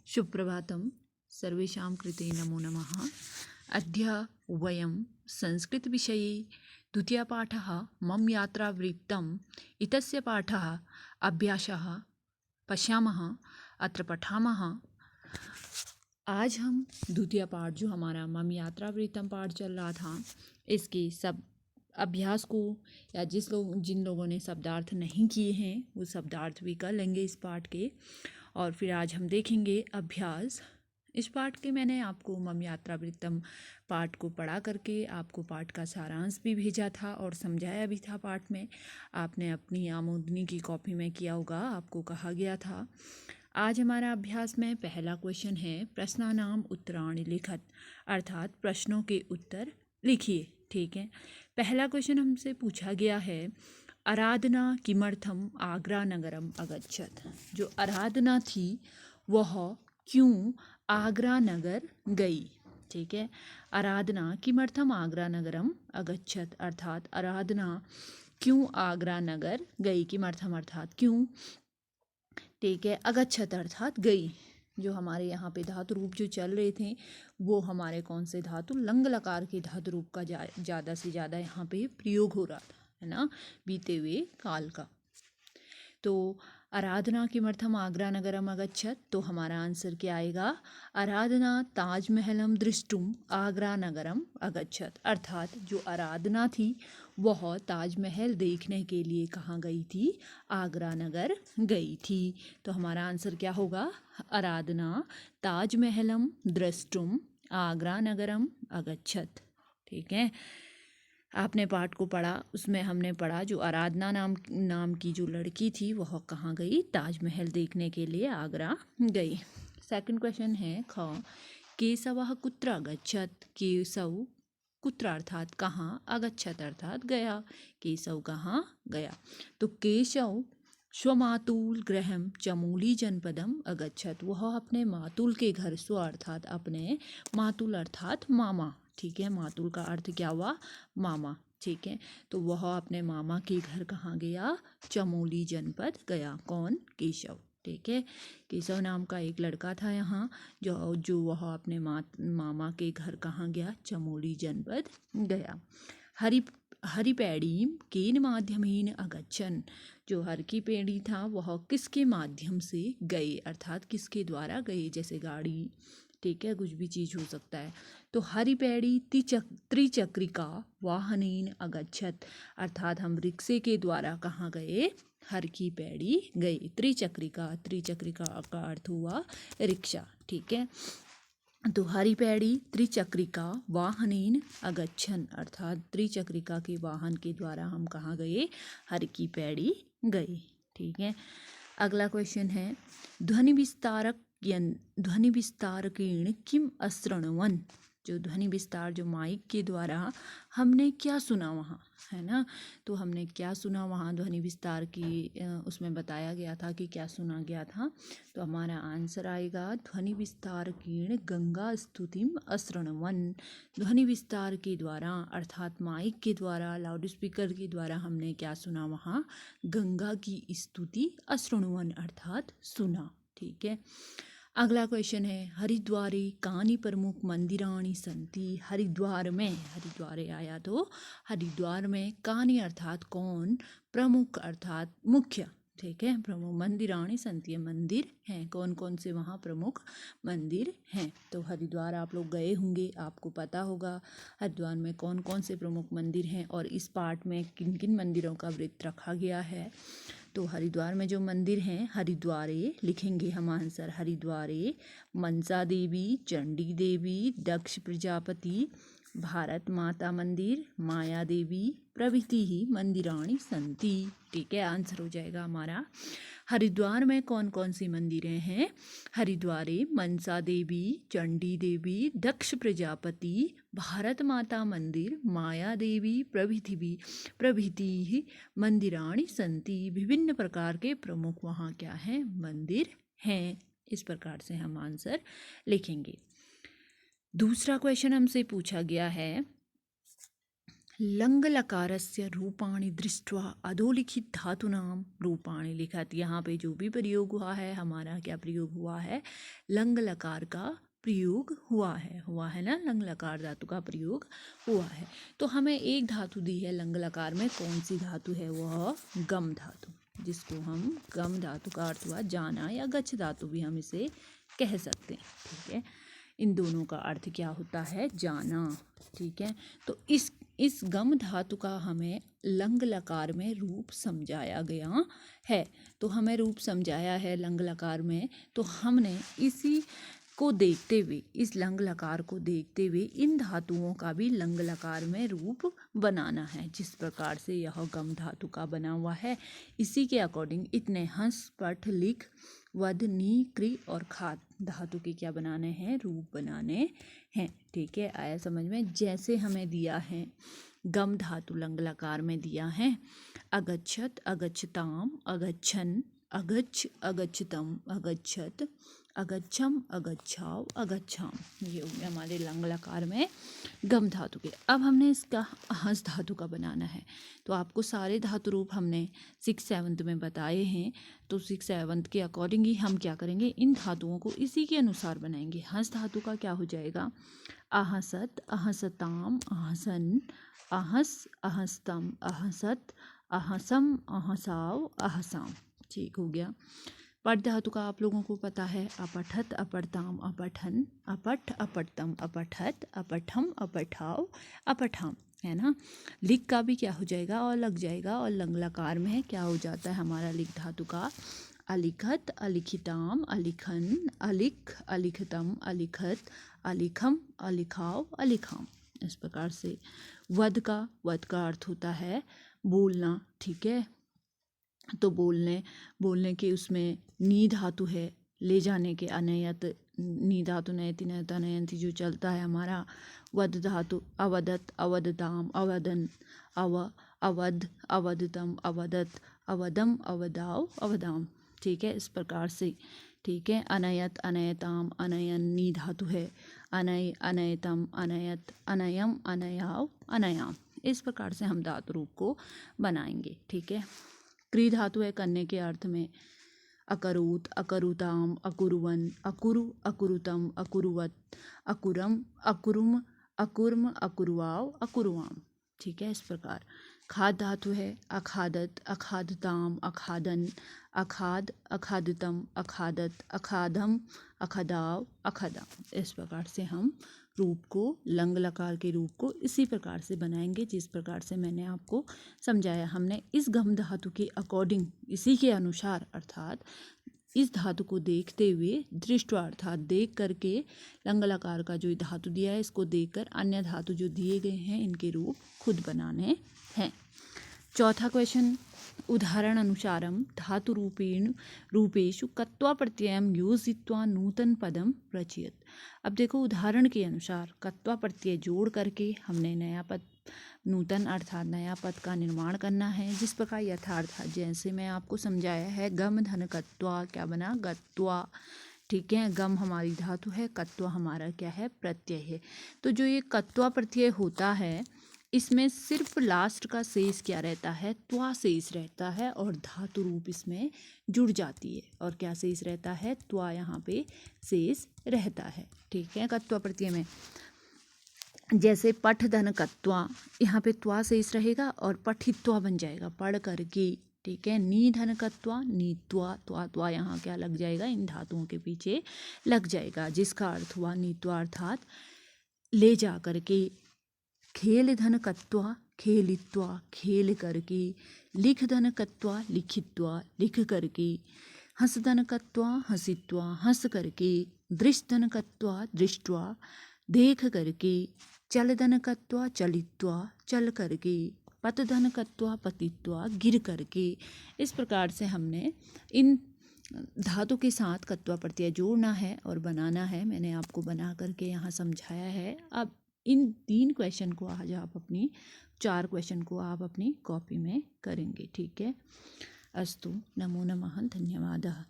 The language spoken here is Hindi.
सुप्रभातं सर्वेषां कृते नमो नमः। अद्य वयं संस्कृतविषये द्वितीयपाठः मम यात्रावृत्तम् इत्यस्य पाठः अभ्यासः पश्यामः। अत्र पठामः। आज हम द्वितीय पाठ जो हमारा मम यात्रावृत्तम पाठ चल रहा था, इसके सब अभ्यास को या जिन लोगों ने शब्दार्थ नहीं किए हैं वो शब्दार्थ भी कर लेंगे इस पाठ के। और फिर आज हम देखेंगे अभ्यास। इस पाठ के मैंने आपको मम यात्रावृत्तम पाठ को पढ़ा करके आपको पाठ का सारांश भी भेजा था और समझाया भी था। पाठ में आपने अपनी आमोदनी की कॉपी में किया होगा, आपको कहा गया था। आज हमारा अभ्यास में पहला क्वेश्चन है प्रश्नानाम उत्तराणि लिखत, अर्थात प्रश्नों के उत्तर लिखिए। ठीक है, पहला क्वेश्चन हमसे पूछा गया है आराधना किमर्थम आगरा नगरम अगच्छत। जो आराधना थी वह क्यों आगरा नगर गई। ठीक है, आराधना किमर्थम आगरा नगरम अगच्छत, अर्थात आराधना क्यों आगरा नगर गई। किमर्थम अर्थात क्यों। ठीक है, अगच्छत अर्थात गई। जो हमारे यहाँ पे धातु रूप जो चल रहे थे वो हमारे कौन से धातु, लंग लकार के धातु रूप का ज़्यादा से ज़्यादा यहाँ पे प्रयोग हो रहा था, है ना, बीते हुए काल का। तो आराधना किमर्थम आगरा नगरम अगच्छत, तो हमारा आंसर क्या आएगा, आराधना ताजमहलम दृष्टुम आगरा नगरम अगच्छत, अर्थात जो आराधना थी वह ताजमहल देखने के लिए कहाँ गई थी, आगरा नगर गई थी। तो हमारा आंसर क्या होगा, आराधना ताजमहलम दृष्टुम आगरा नगरम अगच्छत। ठीक है, आपने पाठ को पढ़ा, उसमें हमने पढ़ा जो आराधना नाम की जो लड़की थी वह कहाँ गई, ताजमहल देखने के लिए आगरा गई। सेकंड क्वेश्चन है ख केशवः कुत्र अगच्छत। केशव कुत्र अर्थात कहाँ, अगच्छत अर्थात गया। केशव कहाँ गया। तो केशव स्वमातुल गृहम चमोली जनपदम अगच्छत, वह अपने मातुल के घर, स्व अर्थात अपने, मातुल अर्थात मामा। ठीक है, मातुल का अर्थ क्या हुआ, मामा। ठीक है, तो वह अपने मामा के घर कहाँ गया, चमोली जनपद गया। कौन, केशव। ठीक है, केशव नाम का एक लड़का था यहाँ जो वह अपने मामा के घर कहाँ गया, चमोली जनपद गया। हरिपैड़ी केन माध्यमेन अगच्छन, जो हर की पेड़ी था वह किसके माध्यम से गए, अर्थात किसके द्वारा गए, जैसे गाड़ी, ठीक है, कुछ भी चीज़ हो सकता है। तो हरिपैड़ी त्रिचक्रिका वाहनेन अगच्छत, अर्थात हम रिक्शे के द्वारा कहाँ गए, हर की पैड़ी गए। त्रिचक्रिका का अर्थ हुआ रिक्शा। ठीक है, तो हरिपैड़ी त्रिचक्रिका वाहनेन अगच्छन, अर्थात त्रिचक्रिका के वाहन के द्वारा हम कहाँ गए, हर की पैड़ी गए। ठीक है, अगला क्वेश्चन है ध्वनि विस्तारकेण किम अशृण्वन, जो ध्वनि विस्तार, जो माइक के द्वारा हमने क्या सुना वहाँ, है ना। तो हमने क्या सुना वहाँ ध्वनि विस्तार की, उसमें बताया गया था कि क्या सुना गया था। तो हमारा आंसर आएगा ध्वनि विस्तारकेण गंगा स्तुतिम अशृण्वन, ध्वनि विस्तार के द्वारा अर्थात माइक के द्वारा, लाउड स्पीकर के द्वारा हमने क्या सुना वहाँ, गंगा की स्तुति, अशृण्वन अर्थात सुना। ठीक है, अगला क्वेश्चन है हरिद्वारे कानि प्रमुख मंदिराणि सन्ति। हरिद्वार में, हरिद्वारे आया तो हरिद्वार में कानि अर्थात कौन, प्रमुख अर्थात मुख्य, ठीक है, प्रमुख मंदिराणि सन्ति, मंदिर हैं, कौन कौन से वहाँ प्रमुख मंदिर हैं। तो हरिद्वार आप लोग गए होंगे, आपको पता होगा हरिद्वार में कौन कौन से प्रमुख मंदिर हैं और इस पाठ में किन किन मंदिरों का वृत्त रखा गया है। तो हरिद्वार में जो मंदिर हैं, हरिद्वारे लिखेंगे हम आंसर, हरिद्वारे मनसा देवी, चंडी देवी, दक्ष प्रजापति, भारत माता मंदिर, माया देवी प्रभृति ही मंदिराणि सन्ति। ठीक है, आंसर हो जाएगा हमारा हरिद्वार में कौन कौन सी मंदिरें हैं, हरिद्वारे मनसा देवी, चंडी देवी, दक्ष प्रजापति, भारत माता मंदिर, माया देवी प्रभृति ही मंदिराणि सन्ति, विभिन्न प्रकार के प्रमुख वहाँ क्या हैं, मंदिर हैं। इस प्रकार से हम आंसर लिखेंगे। दूसरा क्वेश्चन हमसे पूछा गया है लङ्लकारस्य रूपाणि दृष्ट्वा अधोलिखित धातूनां रूपाणि लिखत। यहाँ पे जो भी प्रयोग हुआ है, हमारा क्या प्रयोग हुआ है, लंग लकार का प्रयोग हुआ है ना, लंग लकार धातु का प्रयोग हुआ है। तो हमें एक धातु दी है लंग लकार में, कौन सी धातु है, वह गम धातु, जिसको हम गम धातु का अर्थ हुआ जाना, या गच्छ धातु भी हम इसे कह सकते हैं। ठीक है, इन दोनों का अर्थ क्या होता है, जाना। ठीक है, तो इस गम धातु का हमें लंग लकार में रूप समझाया गया है। तो हमें रूप समझाया है लंग लकार में, तो हमने इसी को देखते हुए, इस लंग लकार को देखते हुए इन धातुओं का भी लंग लकार में रूप बनाना है। जिस प्रकार से यह गम धातु का बना हुआ है, इसी के अकॉर्डिंग इतने हंस, पठ, लिख, वध, नी, क्रि और खाद धातु के क्या बनाने हैं, रूप बनाने हैं। ठीक है, आया समझ में। जैसे हमें दिया है गम धातु लंग लकार में दिया है अगच्छत, अगच्छताम, अगच्छन, अगच्छ, अगच्छतम, अगच्छत, अगच्छम, अगच्छाव, अगच्छाम, ये हो गया हमारे लंग लकार में गम धातु के। अब हमने इसका हंस धातु का बनाना है, तो आपको सारे धातु रूप हमने 6th-7th में बताए हैं। तो 6th-7th के अकॉर्डिंग ही हम क्या करेंगे, इन धातुओं को इसी के अनुसार बनाएंगे। हंस धातु का क्या हो जाएगा, अहसत, अहसताम, अहसन, अहस, अहस्तम, अहसत, अहसम, अहसाव, अहसाम। ठीक हो गया। पठ धातु का आप लोगों को पता है, अपठत, अपठताम, अपठन, अपठ, अपठतम, अपठत, अपठम, अपठाव, अपठाम, है ना। लिख का भी क्या हो जाएगा, और लग जाएगा, और लंग लकार में क्या हो जाता है हमारा लिख धातु का, अलिखत, अलिखिताम, अलिखन, अलिख, अलिखतम, अलिखत, अलिखम, अलिखाव, अलिखाम। इस प्रकार से वध का अर्थ होता है बोलना। ठीक है, तो बोलने के उसमें नी धातु है, ले जाने के अनयत, नी धातु नयति नयत अनयंती जो चलता है हमारा। वध धातु अवदत, अवदताम, अवदन, अवध, अवदतम, अवदत, अवदम, अवदाव, अवदाम। ठीक है, इस प्रकार से। ठीक है, अनयत, अनयताम, अनयन नी धातु है, अनय, अनयतम, अनयत, अनयम, अनयाव, अनयाम। इस प्रकार से हम धातु रूप को बनाएंगे। ठीक है, क्रि धातु है करने के अर्थ में, अकरूत, अकरुताम, अकुरुवन, अकुरु, अकुरुतम, अकुरुवत, अकुरम, अकुरुम, अकुर्म, अकुरुआव, अकुरुआम। ठीक है, इस प्रकार। खाद धातु है, अखादत, अखादताम, अखादन, अखाद, अखादतम, अखादत, अखादम, अखदाव, अखदाम। इस प्रकार से हम रूप को, लंग लकार के रूप को इसी प्रकार से बनाएंगे जिस प्रकार से मैंने आपको समझाया। हमने इस गम धातु के अकॉर्डिंग, इसी के अनुसार, अर्थात इस धातु को देखते हुए, दृष्टवा अर्थात देख करके, लंग लकार का जो धातु दिया है इसको देखकर अन्य धातु जो दिए गए हैं इनके रूप खुद बनाने हैं। चौथा क्वेश्चन, उदाहरण अनुसारम धातु रूपेषु कत्वा प्रत्ययम योजित्वा नूतन पदम रचयत। अब देखो, उदाहरण के अनुसार कत्वा प्रत्यय जोड़ करके हमने नया पद, नूतन अर्थात नया पद का निर्माण करना है। जिस प्रकार यथार्थ, जैसे मैं आपको समझाया है, गम धन कत्वा क्या बना, गत्वा। ठीक है, गम हमारी धातु है, कत्वा हमारा क्या है, प्रत्यय है। तो जो ये कत्वा प्रत्यय होता है, इसमें सिर्फ लास्ट का शेष क्या रहता है, त्वा शेष रहता है, और धातु रूप इसमें जुड़ जाती है। और क्या शेष रहता है, त्वा यहाँ पे शेष रहता है। ठीक है, कत्वा प्रत्यय में जैसे पठ धन कत्वा, यहाँ पे त्वा शेष रहेगा और पठित्वा बन जाएगा, पढ़ करके। ठीक है, नी धन कत्वा, नीत्वा, त्वा यहाँ क्या लग जाएगा, इन धातुओं के पीछे लग जाएगा, जिसका अर्थ हुआ नीत्वा अर्थात ले जा करके। खेल धन कत्वा, खेलित्वा, खेल करके। लिख धन कत्वा, लिखित्वा, लिख करके। हंस धन कत्वा, हंसित्वा, हंस करके। दृष्ट धन कत्वा, दृष्ट्वा, देख करके। चल धन कत्वा, चलित्वा, चल करके। पत धन कत्वा, पतित्वा, गिर करके। इस प्रकार से हमने इन धातु के साथ कत्वा प्रत्यय जोड़ना है और बनाना है। मैंने आपको बना करके यहाँ समझाया है। अब इन 3 क्वेश्चन को आज आप अपनी 4 क्वेश्चन को आप अपनी कॉपी में करेंगे। ठीक है, अस्तु, नमो नमः, धन्यवादः।